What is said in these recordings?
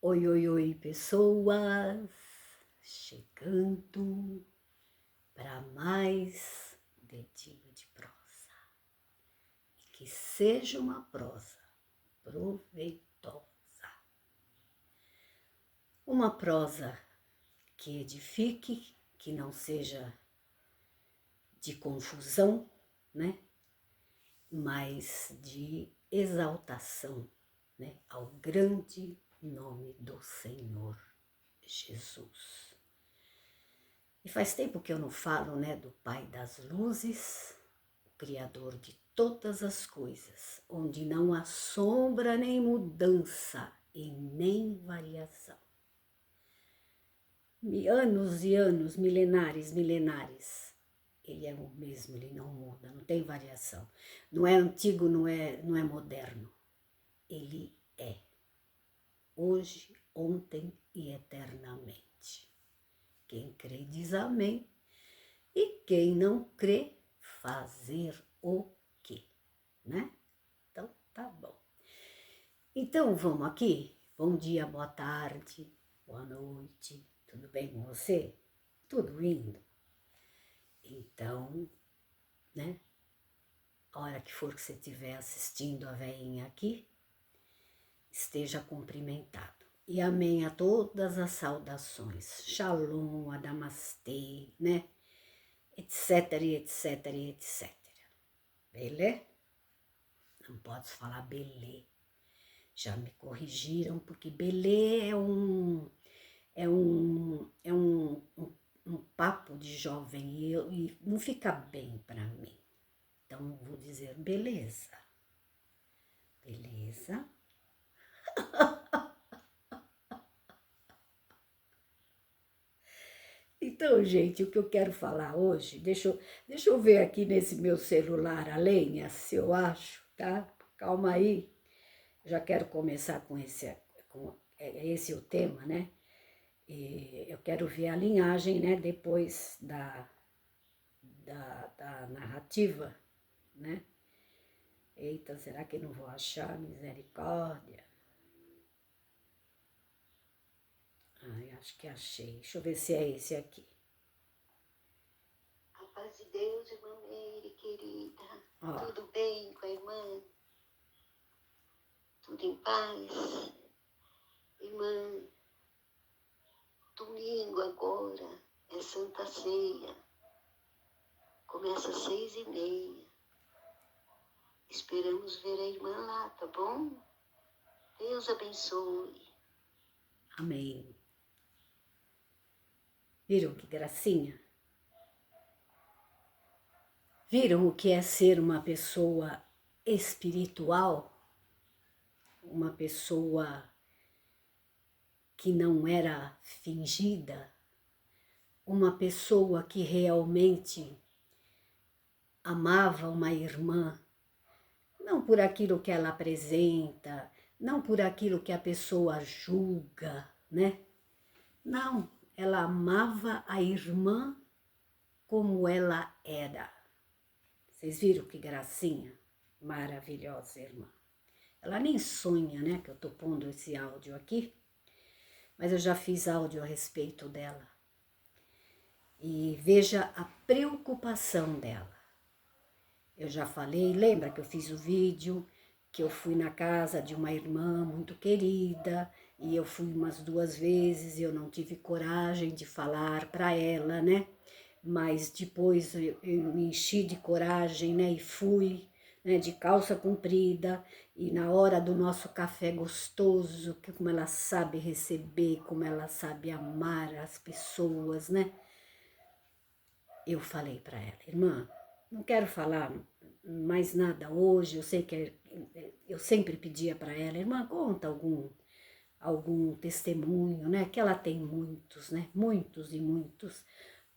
Oi, oi, oi, pessoas, chegando para mais um dedinho de prosa. E que seja uma prosa proveitosa. Uma prosa que edifique, que não seja de confusão, né? Mas de exaltação, né? Ao grande nome do Senhor Jesus. E faz tempo que eu não falo, né, do Pai das Luzes, o Criador de todas as coisas, onde não há sombra nem mudança e nem variação. Anos e anos, milenares, ele é o mesmo, ele não muda, não tem variação. Não é antigo, não é moderno. Ele é, hoje, ontem e eternamente. Quem crê diz amém. E quem não crê, fazer o quê, né? Então, tá bom. Então, vamos aqui. Bom dia, boa tarde, boa noite. Tudo bem com você? Tudo indo? Então, né? A hora que for que você estiver assistindo a veinha aqui, esteja cumprimentado. E amém a todas as saudações. Shalom, adamastê, né? Etc, etc, etc. Beleza? Não posso falar belê. Já me corrigiram, porque belê é um papo de jovem e não fica bem para mim. Então, eu vou dizer beleza. Beleza? Então, gente, o que eu quero falar hoje, deixa eu ver aqui nesse meu celular a lenha, se eu acho, tá? Calma aí. Já quero começar com esse o tema, né? E eu quero ver a linhagem, né? Depois da narrativa, né? Eita, será que não vou achar? Misericórdia. Ai, acho que achei. Deixa eu ver se é esse aqui. A paz de Deus, irmã Meire, querida. Ó. Tudo bem com a irmã? Tudo em paz? Irmã, domingo agora é Santa Ceia. Começa às 6h30. Esperamos ver a irmã lá, tá bom? Deus abençoe. Amém. Viram que gracinha? Viram o que é ser uma pessoa espiritual? Uma pessoa que não era fingida? Uma pessoa que realmente amava uma irmã, não por aquilo que ela apresenta, não por aquilo que a pessoa julga, né? Não, ela amava a irmã como ela era. Vocês viram que gracinha? Maravilhosa irmã. Ela nem sonha, né, que eu tô pondo esse áudio aqui, mas eu já fiz áudio a respeito dela. E veja a preocupação dela. Eu já falei, lembra que eu fiz o vídeo, que eu fui na casa de uma irmã muito querida, e eu fui umas 2 vezes e eu não tive coragem de falar para ela, né? Mas depois eu me enchi de coragem, né? E fui, né? De calça comprida, e na hora do nosso café gostoso, que como ela sabe receber, como ela sabe amar as pessoas, né? Eu falei para ela, irmã, não quero falar mais nada hoje, eu sei que eu sempre pedia para ela, irmã, conta algum testemunho, né? Que ela tem muitos, né? Muitos e muitos.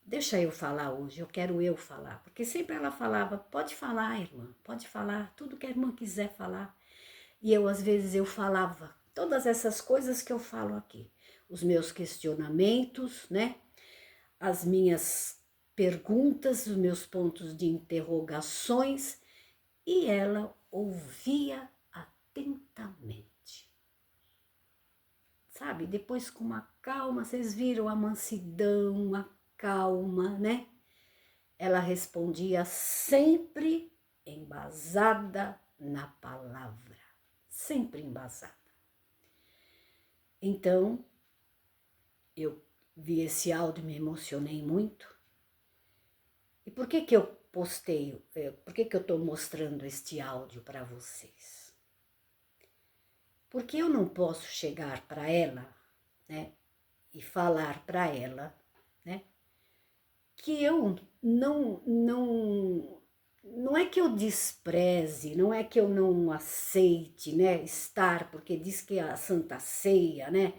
Deixa eu falar hoje, eu quero eu falar. Porque sempre ela falava, pode falar, irmã, pode falar, tudo que a irmã quiser falar. E eu, às vezes, eu falava todas essas coisas que eu falo aqui. Os meus questionamentos, né? As minhas perguntas, os meus pontos de interrogações, e ela ouvia atentamente. sabe? Depois com uma calma, vocês viram a mansidão, a calma, né? Ela respondia sempre embasada na palavra, sempre embasada. Então, eu vi esse áudio e me emocionei muito. E por que eu postei, por que eu estou mostrando este áudio para vocês? Porque eu não posso chegar para ela, né, e falar para ela, né, que eu não é que eu despreze, não é que eu não aceite, né, estar, porque diz que a Santa Ceia, né,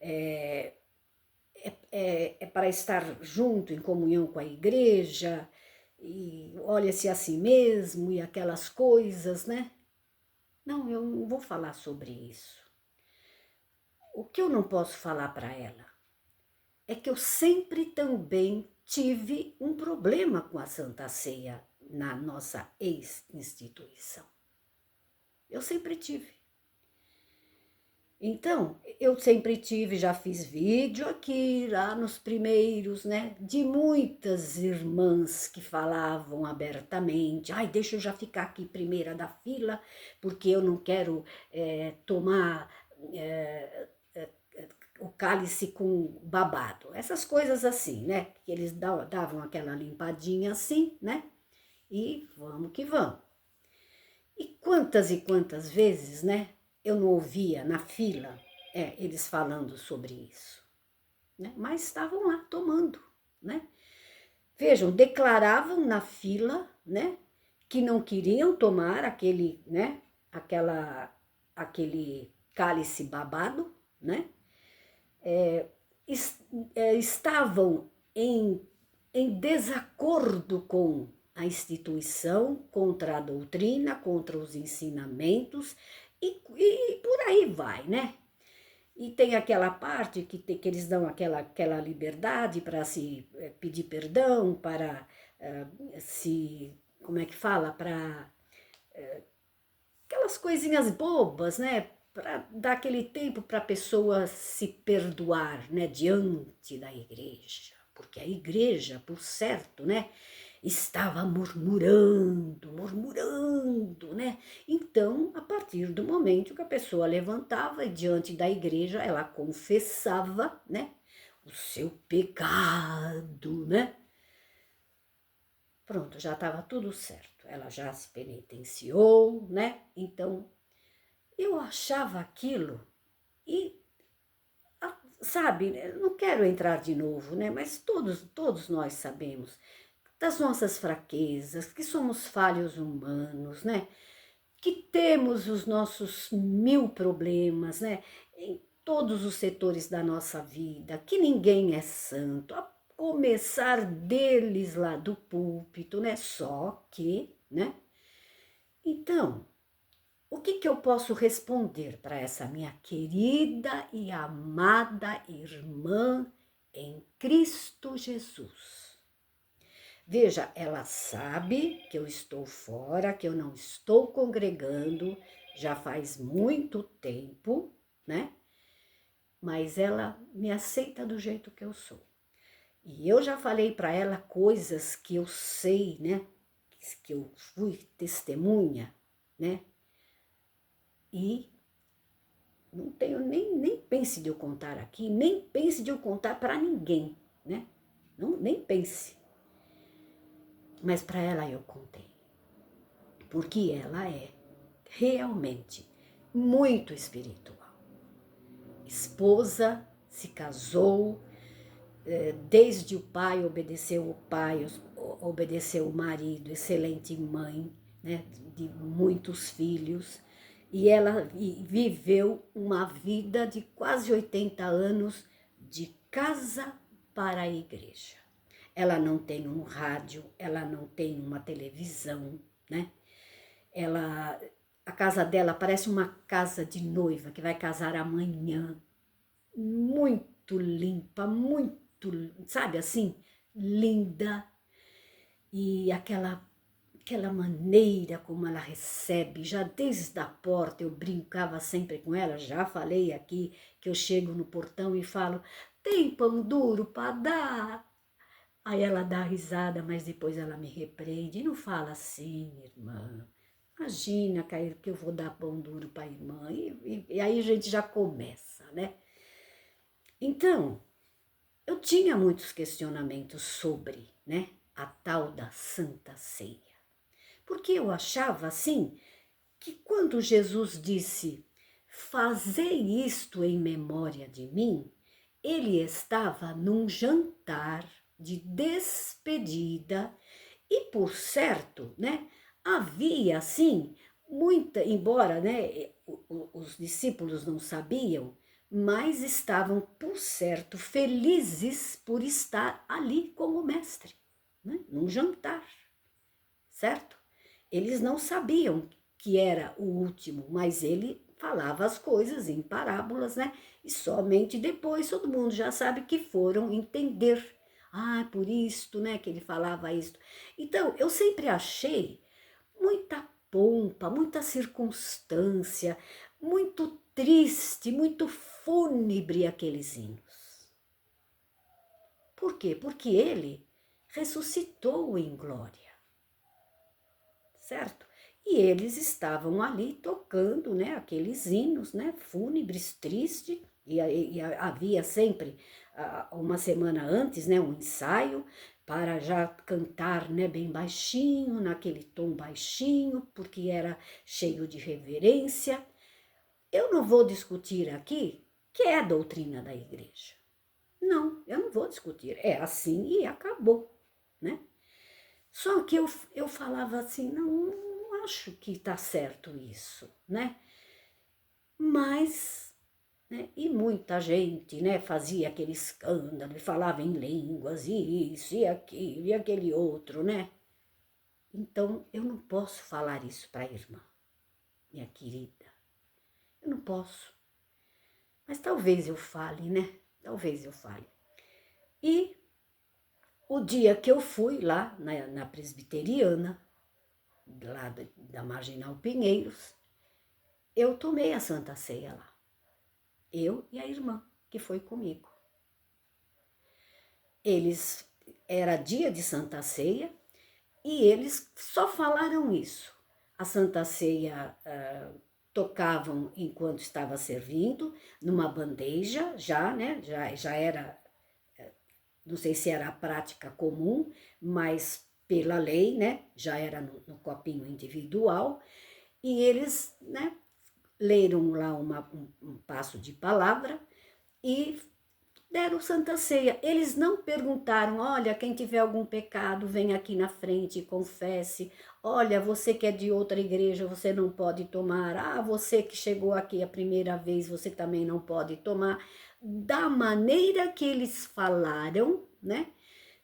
é para estar junto em comunhão com a igreja, e olha-se a si mesmo e aquelas coisas, né? Não, eu não vou falar sobre isso. O que eu não posso falar para ela é que eu sempre também tive um problema com a Santa Ceia na nossa ex-instituição. Eu sempre tive. Então, eu sempre tive, já fiz vídeo aqui, lá nos primeiros, né, de muitas irmãs que falavam abertamente, ai, deixa eu já ficar aqui primeira da fila, porque eu não quero tomar o cálice com babado. Essas coisas assim, né, que eles davam aquela limpadinha assim, né, e vamos que vamos. E quantas vezes, né, eu não ouvia na fila eles falando sobre isso, né? Mas estavam lá tomando, né? Vejam, declaravam na fila, né, que não queriam tomar aquele, né, aquele cálice babado, né? Estavam em desacordo com a instituição, contra a doutrina, contra os ensinamentos e por aí vai, né? E tem aquela parte que eles dão aquela liberdade para se pedir perdão, para se, como é que fala, para aquelas coisinhas bobas, né? Para dar aquele tempo para a pessoa se perdoar, né? Diante da igreja. Porque a igreja, por certo, né? Estava murmurando, né? Então, a partir do momento que a pessoa levantava e diante da igreja, ela confessava, né, o seu pecado, né? Pronto, já estava tudo certo. Ela já se penitenciou, né? Então, eu achava aquilo e, sabe, não quero entrar de novo, né? Mas todos nós sabemos das nossas fraquezas, que somos falhos humanos, né? Que temos os nossos 1000 problemas, né? Em todos os setores da nossa vida, que ninguém é santo, a começar deles lá do púlpito, né? Só que, né? Então, o que eu posso responder para essa minha querida e amada irmã em Cristo Jesus? Veja, ela sabe que eu estou fora, que eu não estou congregando, já faz muito tempo, né? Mas ela me aceita do jeito que eu sou. E eu já falei para ela coisas que eu sei, né? Que eu fui testemunha, né? E não tenho nem pense de eu contar aqui, nem pense de eu contar para ninguém, né? Não, nem pense. Mas para ela eu contei. Porque ela é realmente muito espiritual. Esposa, se casou, desde o pai obedeceu o pai, obedeceu o marido, excelente mãe, né, de muitos filhos, e ela viveu uma vida de quase 80 anos de casa para a igreja. Ela não tem um rádio, ela não tem uma televisão, né? A casa dela parece uma casa de noiva que vai casar amanhã, muito limpa, muito, sabe assim, linda, e aquela aquela maneira como ela recebe, já desde a porta eu brincava sempre com ela, já falei aqui que eu chego no portão e falo, tem pão duro para dar? Aí ela dá risada, mas depois ela me repreende, não fala assim, irmã, imagina, Caíro, que eu vou dar pão duro para a irmã, e aí a gente já começa, né? Então, eu tinha muitos questionamentos sobre, né, a tal da Santa Ceia. Porque eu achava assim, que quando Jesus disse, fazei isto em memória de mim, ele estava num jantar de despedida e, por certo, né, havia assim muita, embora, né, os discípulos não sabiam, mas estavam, por certo, felizes por estar ali com o mestre, né, num jantar, certo? Eles não sabiam que era o último, mas ele falava as coisas em parábolas, né? E somente depois todo mundo já sabe que foram entender. Ah, por isto, né, que ele falava isto. Então, eu sempre achei muita pompa, muita circunstância, muito triste, muito fúnebre aqueles hinos. Por quê? Porque ele ressuscitou em glória, certo? E eles estavam ali tocando, né, aqueles hinos, né, fúnebres, tristes, e havia sempre, uma semana antes, né, um ensaio para já cantar, né, bem baixinho, naquele tom baixinho, porque era cheio de reverência. Eu não vou discutir aqui que é a doutrina da igreja. Não, eu não vou discutir. É assim e acabou, né? Só que eu falava assim, não acho que está certo isso, né? Mas, né, e muita gente, né, fazia aquele escândalo e falava em línguas, e isso, e aquilo, e aquele outro, né? Então, eu não posso falar isso para a irmã, minha querida. Eu não posso. Mas talvez eu fale, né? Talvez eu fale. E o dia que eu fui lá na presbiteriana, lá da Marginal Pinheiros, eu tomei a Santa Ceia lá. Eu e a irmã que foi comigo. Era dia de Santa Ceia e eles só falaram isso. A Santa Ceia tocavam enquanto estava servindo, numa bandeja, já, né? Já era, não sei se era a prática comum, mas pela lei, né? Já era no copinho individual. E eles, né, leram lá um passo de palavra e deram Santa Ceia. Eles não perguntaram, olha, quem tiver algum pecado, vem aqui na frente e confesse. Olha, você que é de outra igreja, você não pode tomar. Ah, você que chegou aqui a primeira vez, você também não pode tomar. Da maneira que eles falaram, né?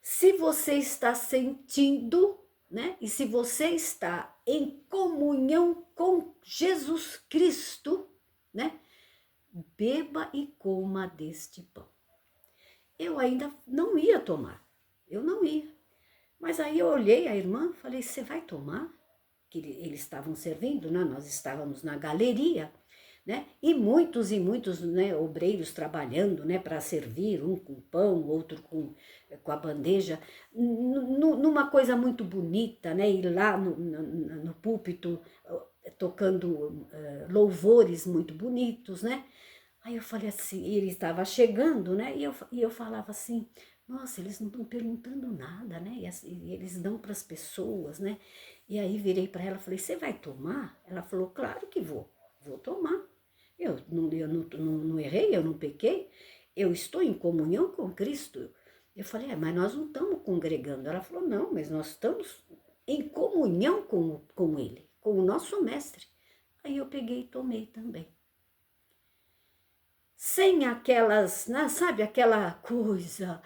Se você está sentindo, né? E se você está em comunhão com Jesus Cristo, né? Beba e coma deste pão. Eu ainda não ia tomar, eu não ia. Mas aí eu olhei a irmã, falei, você vai tomar? Que eles estavam servindo, né? Nós estávamos na galeria, né? E muitos, né, obreiros trabalhando, né, para servir, um com pão, outro com a bandeja, numa coisa muito bonita, né? E lá no púlpito tocando louvores muito bonitos, né? Aí eu falei assim, ele estava chegando, né? E eu falava assim, nossa, eles não estão perguntando nada, né? E eles dão para as pessoas, né? E aí virei para ela e falei, você vai tomar? Ela falou, claro que vou tomar. Eu não errei, eu não pequei, eu estou em comunhão com Cristo. Eu falei, mas nós não estamos congregando. Ela falou, não, mas nós estamos em comunhão com Ele, com o nosso mestre. Aí eu peguei e tomei também. Sem aquelas, né, sabe, aquela coisa,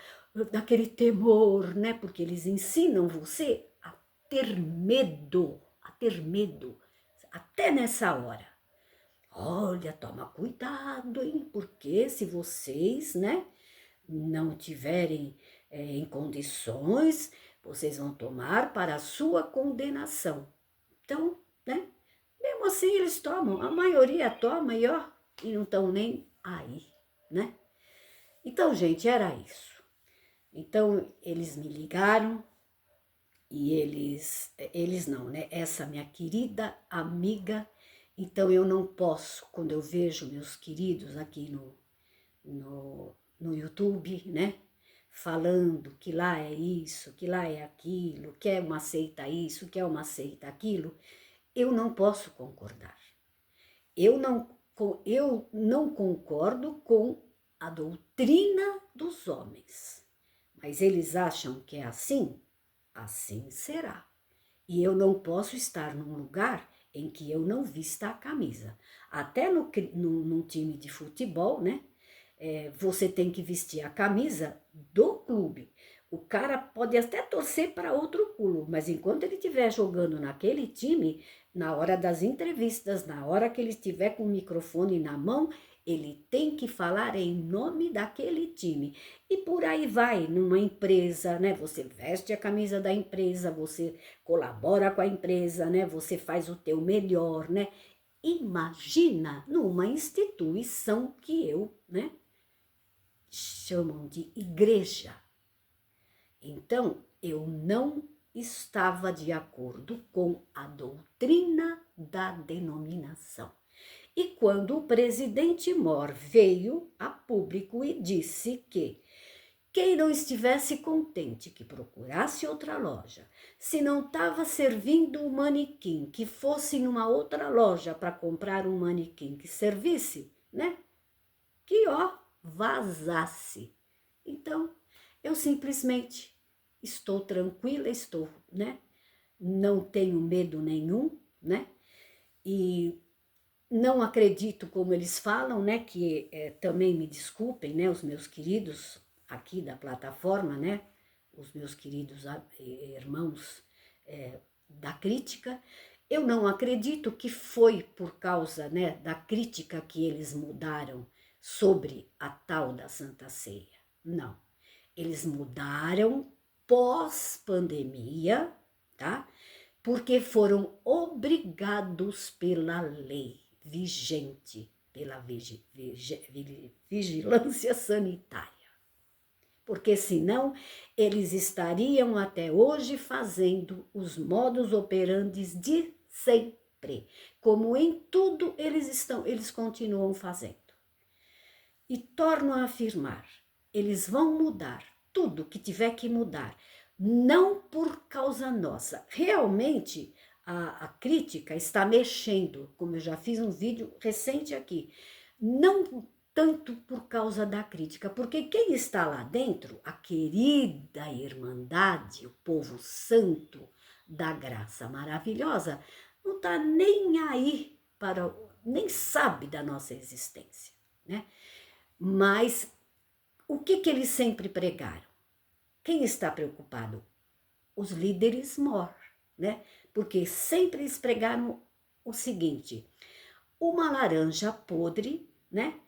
daquele temor, né? Porque eles ensinam você a ter medo, até nessa hora. Olha, toma cuidado, hein? Porque se vocês, né, não tiverem em condições, vocês vão tomar para a sua condenação. Então, né? Mesmo assim eles tomam, a maioria toma e ó, e não estão nem aí, né? Então, gente, era isso. Então, eles me ligaram e eles não, né? Essa minha querida amiga, então eu não posso, quando eu vejo meus queridos aqui no YouTube, né? Falando que lá é isso, que lá é aquilo, que é uma seita isso, que é uma seita aquilo, eu não posso concordar. Eu não concordo com a doutrina dos homens, mas eles acham que é assim? Assim será. E eu não posso estar num lugar em que eu não vista a camisa. Até num time de futebol, né? Você tem que vestir a camisa do clube. O cara pode até torcer para outro clube, mas enquanto ele estiver jogando naquele time, na hora das entrevistas, na hora que ele estiver com o microfone na mão, ele tem que falar em nome daquele time. E por aí vai, numa empresa, né? Você veste a camisa da empresa, você colabora com a empresa, né? Você faz o teu melhor, né? Imagina numa instituição que né? Chamam de igreja. Então, eu não estava de acordo com a doutrina da denominação. E quando o presidente Mor veio a público e disse que quem não estivesse contente que procurasse outra loja, se não estava servindo o manequim, que fosse numa outra loja para comprar um manequim que servisse, né? Que vazasse. Então, eu simplesmente estou tranquila, né? Não tenho medo nenhum, né? E não acredito como eles falam, né? Que também me desculpem, né? Os meus queridos aqui da plataforma, né? Os meus queridos irmãos da crítica. Eu não acredito que foi por causa, né, da crítica que eles mudaram sobre a tal da Santa Ceia. Não. Eles mudaram pós-pandemia, tá? Porque foram obrigados pela lei vigente, pela vigilância sanitária. Porque senão eles estariam até hoje fazendo os modus operandi de sempre, como em tudo eles continuam fazendo. E torno a afirmar, eles vão mudar tudo que tiver que mudar, não por causa nossa. Realmente, a crítica está mexendo, como eu já fiz um vídeo recente aqui, não tanto por causa da crítica, porque quem está lá dentro, a querida Irmandade, o povo santo da graça maravilhosa, não está nem aí nem sabe da nossa existência, né? Mas o que eles sempre pregaram? Quem está preocupado? Os líderes mor, né? Porque sempre eles pregaram o seguinte: uma laranja podre, né?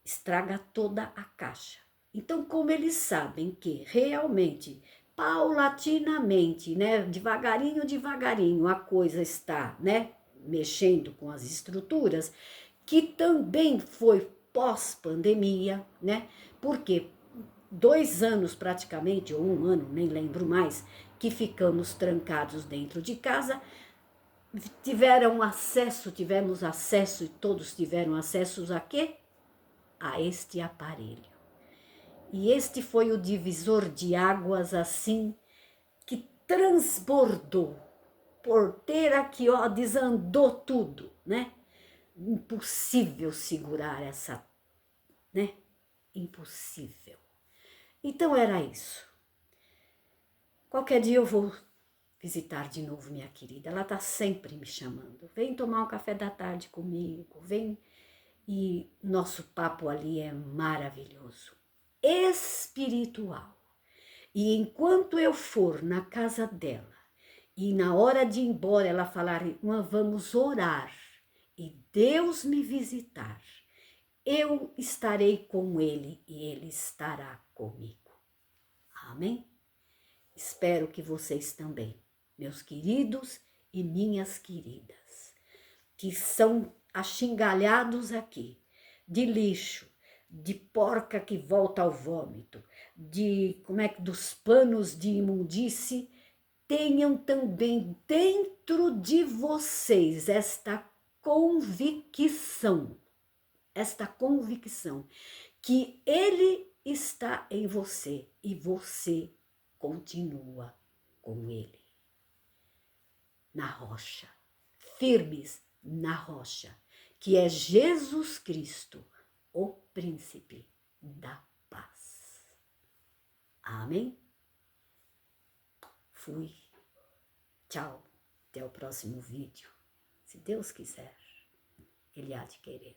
Estraga toda a caixa. Então, como eles sabem que realmente, paulatinamente, né? Devagarinho, a coisa está, né? Mexendo com as estruturas, que também foi pós-pandemia, né? Porque 2 anos praticamente, ou 1 ano, nem lembro mais, que ficamos trancados dentro de casa, tivemos acesso, e todos tiveram acesso a quê? A este aparelho. E este foi o divisor de águas, assim, que transbordou. Porteira que, desandou tudo, né? Impossível segurar essa, né? Impossível. Então era isso. Qualquer dia eu vou visitar de novo minha querida. Ela tá sempre me chamando. Vem tomar um café da tarde comigo, vem. E nosso papo ali é maravilhoso, espiritual. E enquanto eu for na casa dela e na hora de ir embora ela falar, irmã, vamos orar e Deus me visitar, eu estarei com ele e ele estará comigo. Amém? Espero que vocês também, meus queridos e minhas queridas, que são achingalhados aqui, de lixo, de porca que volta ao vômito, dos panos de imundície, tenham também dentro de vocês esta convicção que Ele está em você e você continua com Ele. Na rocha, firmes na rocha, que é Jesus Cristo, o príncipe da paz. Amém? Fui. Tchau. Até o próximo vídeo. Se Deus quiser, Ele há de querer.